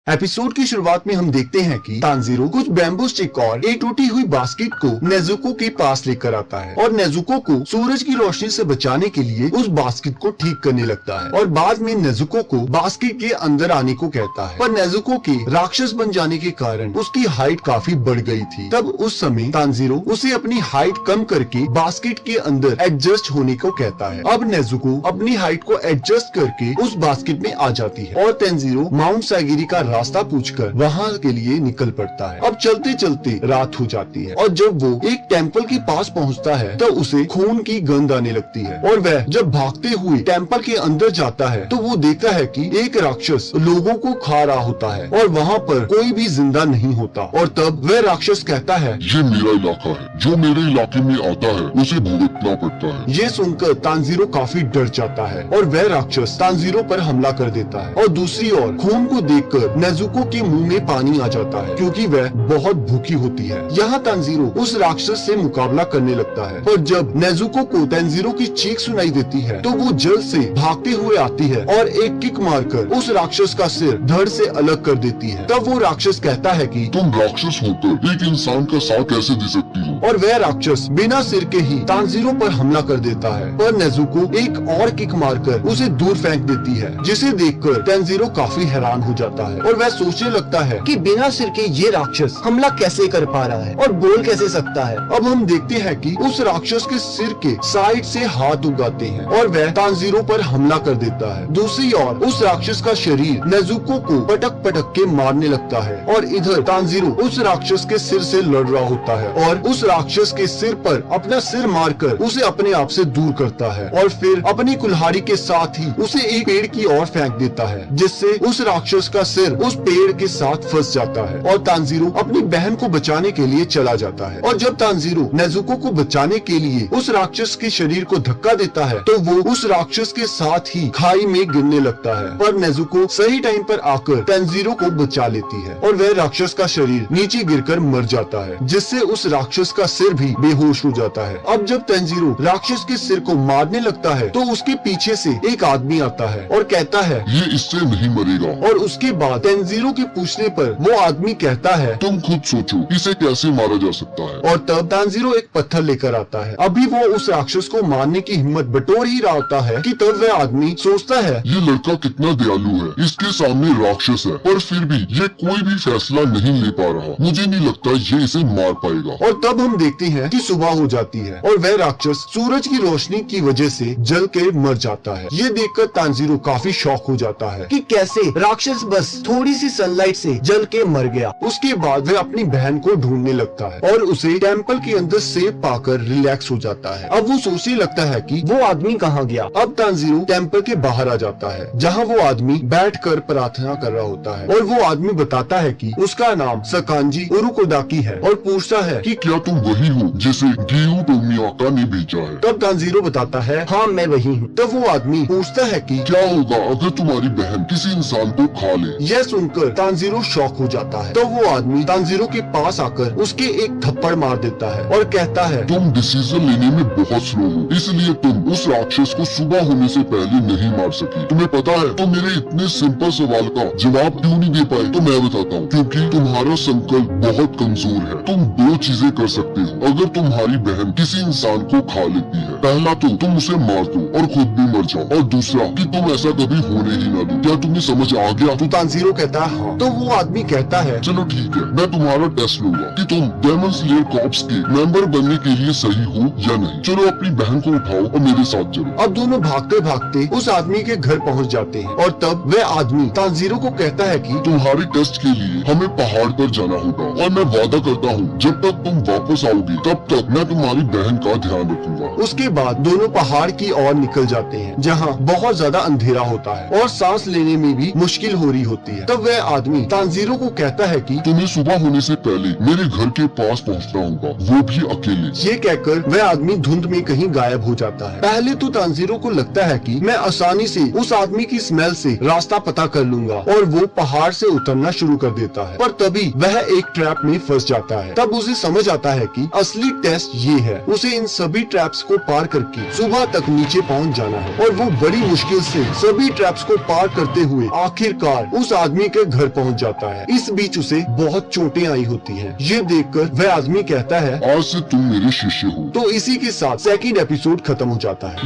Episode की शुरुआत में हम देखते हैं कि तांजीरो कुछ बैम्बू स्टिक और एक टूटी हुई बास्केट को नेजुको के पास लेकर आता है और नेजुको को सूरज की रोशनी से बचाने के लिए उस बास्केट को ठीक करने लगता है और बाद में नेजुको को बास्केट के अंदर आने को कहता है। पर नेजुको के राक्षस बन जाने के कारण उसकी हाइट काफी बढ़ गई थी। तब उस समय तांजीरो उसे अपनी हाइट कम करके बास्केट के अंदर एडजस्ट होने को कहता है। अब नेजुको अपनी हाइट को एडजस्ट करके उस बास्केट में आ जाती है और तांजीरो माउंट सागिरी का रास्ता पूछकर वहाँ के लिए निकल पड़ता है। अब चलते चलते रात हो जाती है और जब वो एक टेम्पल के पास पहुँचता है तो उसे खून की गंध आने लगती है और वह जब भागते हुए टेम्पल के अंदर जाता है तो वो देखता है कि एक राक्षस लोगों को खा रहा होता है और वहाँ पर कोई भी जिंदा नहीं होता। और तब वह राक्षस कहता है, ये मेरा इलाका है, जो मेरे इलाके में आता है उसे भुगतना पड़ता है। ये सुनकर तांजीरो काफी डर जाता है और वह राक्षस तांजीरो पर हमला कर देता है। और दूसरी ओर खून को देखकर नेजुको के मुंह में पानी आ जाता है क्योंकि वह बहुत भूखी होती है। यहाँ तांजीरो उस राक्षस से मुकाबला करने लगता है और जब नेजुको को तांजीरो की चीख सुनाई देती है तो वो जल्द से भागते हुए आती है और एक किक मारकर उस राक्षस का सिर धड़ से अलग कर देती है। तब वो राक्षस कहता है कि तुम राक्षस होकर एक इंसान का साथ कैसे दे सकती हो? और वह राक्षस बिना सिर के ही तांजीरो पर हमला कर देता है पर नेजुको एक और किक मारकर उसे दूर फेंक देती है, जिसे देखकर तांजीरो काफी हैरान हो जाता है और वह सोचने लगता है कि बिना सिर के ये राक्षस हमला कैसे कर पा रहा है और बोल कैसे सकता है। अब हम देखते हैं कि उस राक्षस के सिर के साइड से हाथ उगाते हैं और वह तांजीरो पर हमला कर देता है। दूसरी ओर उस राक्षस का शरीर नेजुको को पटक पटक के मारने लगता है और इधर तांजीरो उस राक्षस के सिर से लड़ रहा होता है और उस राक्षस के सिर पर अपना सिर मारकर उसे अपने आप से दूर करता है और फिर अपनी कुल्हाड़ी के साथ ही उसे एक पेड़ की ओर फेंक देता है, जिससे उस राक्षस का सिर उस पेड़ के साथ फंस जाता है और तांजीरो अपनी बहन को बचाने के लिए चला जाता है। और जब तांजीरो नेजुको को बचाने के लिए उस राक्षस के शरीर को धक्का देता है तो वो उस राक्षस के साथ ही खाई में गिरने लगता है, पर नेजुको सही टाइम पर आकर तांजीरो को बचा लेती है और वह राक्षस का शरीर नीचे गिरकर मर जाता है, जिससे उस राक्षस का सिर भी बेहोश हो जाता है। अब जब तांजीरो राक्षस के सिर को मारने लगता है तो उसके पीछे से एक आदमी आता है और कहता है, ये इससे नहीं मरेगा। और उसके बाद तांजीरो के पूछने पर वो आदमी कहता है, तुम खुद सोचो इसे कैसे मारा जा सकता है। और तब तांजीरो एक पत्थर लेकर आता है। अभी वो उस राक्षस को मारने की हिम्मत बटोर ही रहा होता है कि तब वह आदमी सोचता है, ये लड़का कितना दयालु है, इसके सामने राक्षस है पर फिर भी ये कोई भी फैसला नहीं ले पा रहा, मुझे नहीं लगता ये इसे मार पाएगा। और तब हम देखते हैं कि सुबह हो जाती है और वह राक्षस सूरज की रोशनी की वजह से जल के मर जाता है। ये देखकर तांजीरो काफी शॉक हो जाता है कि कैसे राक्षस बस थोड़ी सी सनलाइट से जल के मर गया। उसके बाद वह अपनी बहन को ढूंढने लगता है और उसे टेम्पल के अंदर सेफ पाकर रिलैक्स हो जाता है। अब वो सोचने लगता है कि वो आदमी कहाँ गया। अब तांजीरो टेम्पल के बाहर आ जाता है जहाँ वो आदमी बैठकर प्रार्थना कर रहा होता है और वो आदमी बताता है कि उसका नाम सकांजी उरुकोदाकी है और पूछता है कि क्या तुम वही हो जिसे गियू टोमियाका ने भेजा है? तब तांजीरो बताता है, हाँ मैं वही हूँ। तब वो आदमी पूछता है कि क्या होगा अगर तुम्हारी बहन किसी इंसान को खा ले? यह सुनकर तांजीरो शॉक हो जाता है। तो वो आदमी तांजीरो के पास आकर उसके एक थप्पड़ मार देता है और कहता है, तुम डिसीजन लेने में बहुत स्लो हो, इसलिए तुम उस राक्षस को सुबह होने से पहले नहीं मार सकी। तुम्हें पता है तुम मेरे इतने सिंपल सवाल का जवाब क्यों नहीं दे पाए? तो मैं बताता हूँ, क्योंकि तुम्हारा संकल्प बहुत कमजोर है। तुम दो चीजें कर सकते हो अगर तुम्हारी बहन किसी इंसान को खा लेती है। पहला तो तुम उसे मार दो और खुद भी मर जाओ, और दूसरा कि तुम ऐसा कभी होने ही ना दो। क्या तुम्हें समझ आ गया? तो तांजीरो कहता है, हाँ। तो वो आदमी कहता है, चलो ठीक है, मैं तुम्हारा टेस्ट लूंगा कि तुम डेमन स्लेयर कॉर्प्स के मेंबर बनने के लिए सही हो या नहीं। चलो अपनी बहन को उठाओ और मेरे साथ चलो। अब दोनों भागते भागते उस आदमी के घर पहुंच जाते हैं और तब वह आदमी तांजीरो को कहता है कि तुम्हारे टेस्ट के लिए हमें पहाड़ पर जाना होगा और मैं वादा करता हूँ जब तक तुम वापस आओगी तब तक मैं तुम्हारी बहन का ध्यान रखूंगा। उसके बाद दोनों पहाड़ की ओर निकल जाते हैं जहाँ बहुत ज्यादा अंधेरा होता है और सांस लेने में भी मुश्किल हो रही होती है। तब वह आदमी तांजीरो को कहता है कि तुम्हें सुबह होने से पहले मेरे घर के पास पहुँचना होगा, वो भी अकेले। ये कहकर वह आदमी धुंध में कहीं गायब हो जाता है। पहले तो तांजीरो को लगता है कि मैं आसानी से उस आदमी की स्मेल से रास्ता पता कर लूंगा और वो पहाड़ से उतरना शुरू कर देता है, पर तभी वह एक ट्रैप में फंस जाता है। तब उसे समझ आता है कि असली टेस्ट ये है, उसे इन सभी ट्रैप्स को पार करके सुबह तक नीचे पहुंच जाना है और वो बड़ी मुश्किल से सभी ट्रैप्स को पार करते हुए आखिरकार उस आदमी के घर पहुंच जाता है। इस बीच उसे बहुत चोटें आई होती हैं। ये देखकर वह आदमी कहता है आज से तुम मेरे शिष्य हो। तो इसी के साथ सेकंड एपिसोड खत्म हो जाता है।